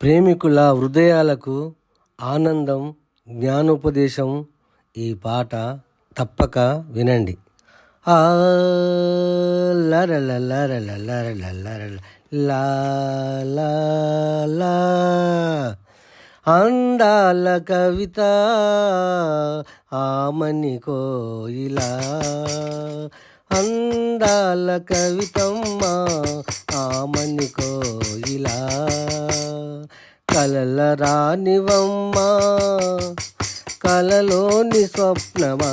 ప్రేమికుల హృదయాలకు ఆనందం, జ్ఞానోపదేశం. ఈ పాట తప్పక వినండి. ఆ లరల లరల లరల లరల లా లా లా అందాల కవిత ఆమని కోయిలా, అందాల కవితమ్మ ఆమని కోయిలా, కలల రానివమ్మా కలలోని స్వప్నమా,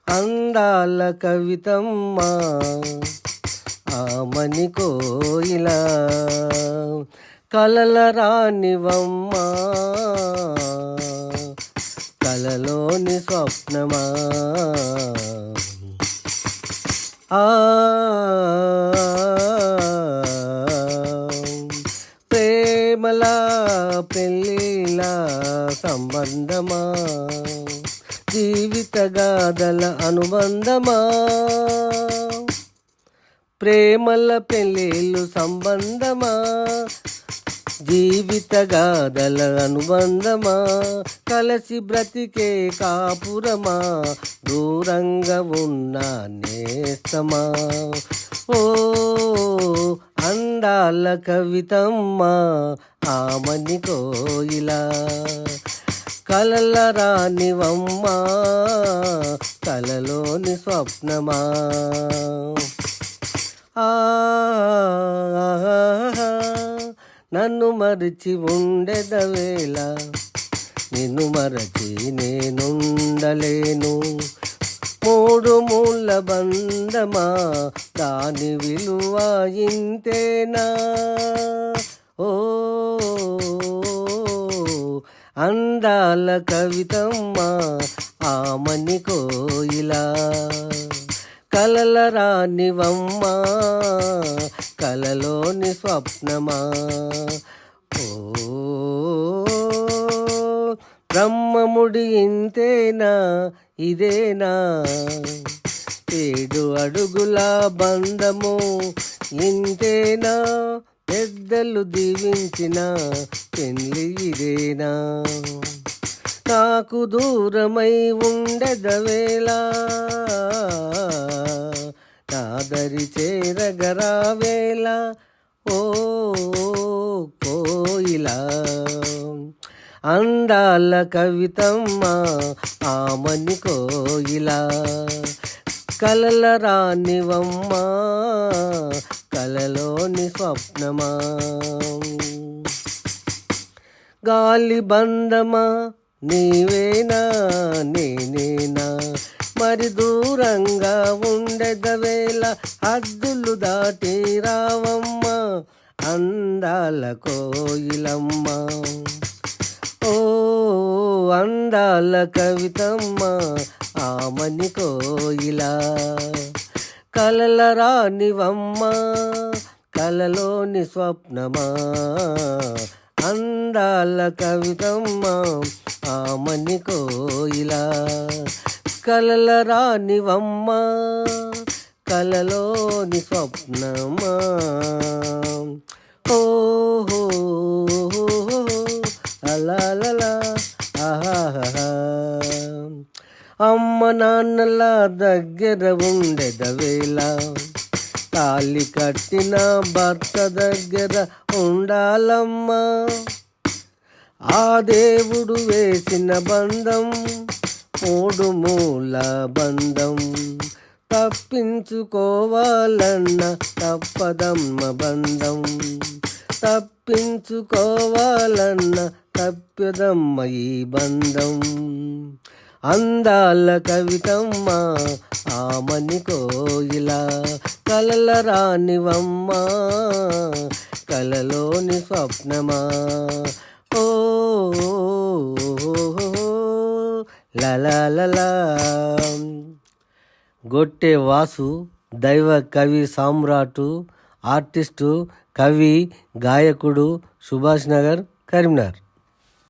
అందాల కవితమ్మా ఆమని కోయిలా, కలల రానివమ్మా కలలోని స్వప్నమా. ప్రేమలా పెళ్ళిలా సంబంధమా, జీవిత గాథల అనుబంధమా, ప్రేమల పెళ్ళిళ్ళు సంబంధమా, జీవిత గాథల అనుబంధమా, కలిసి బ్రతికే కాపురమా, దూరంగా ఉన్న నేస్తమా. ఓ అందాల కవితమ్మా ఆమని కోయిలా, కలల రానివమ్మా కలలోని స్వప్నమా. నన్ను మరిచి ఉండెదవేళ, నిన్ను మరచి నేనుండలేను, మూడు మూల బంధమా దాని విలువ ఇంతేనా. ఓ అందాల కవితమ్మా ఆమని కోయిలా, కలల రానివమ్మా కలలోని స్వప్నమా. ఓ బ్రహ్మముడి ఇంతేనా ఇదేనా, 7 అడుగుల బంధము ఇంతేనా, పెద్దలు దీవించిన పెళ్ళి ఇదేనా. నాకు దూరమై ఉండెదవేళ, నాదరి చేరగరావేళ. ఓ కోయిలా అందాల కవితమ్మా ఆమని కోయిలా, కలల రానివమ్మా కలలోని స్వప్నమా. గాలి బంధమా నీవేనా నేనేనా, మరి దూరంగా ఉండెదవేళ, హద్దులు దాటి రావమ్మా అందాల కోయిలమ్మ. ఓ అందాల కవితమ్మా ఆమని కోయిలా, కలల రానివమ్మా కలలోని స్వప్నమా, అందాల కవితమ్మా ఆమని కోయిలా, కలల రానివమ్మా కలలోని స్వప్నమా. ఓహో అలా ఆహా, అమ్మ నాన్నల దగ్గర ఉండెదవేళ, తాళి కట్టిన భర్త దగ్గర ఉండాలమ్మా, ఆ దేవుడు వేసిన బంధం 3 మూల బంధం, తప్పించుకోవాలన్న తప్పదమ్మ బంధం, తప్పించుకోవాలన్న తప్పదమ్మ ఈ బంధం. అందాల కవితమ్మా ఆమని కోయిలా, కలల రానివమ్మా కలలోని స్వప్నమా. ఓ లలా గొట్టె వాసు దైవ కవి సామ్రాటు, ఆర్టిస్టు, కవి, గాయకుడు, సుభాష్ నగర్, కరీంనగర్.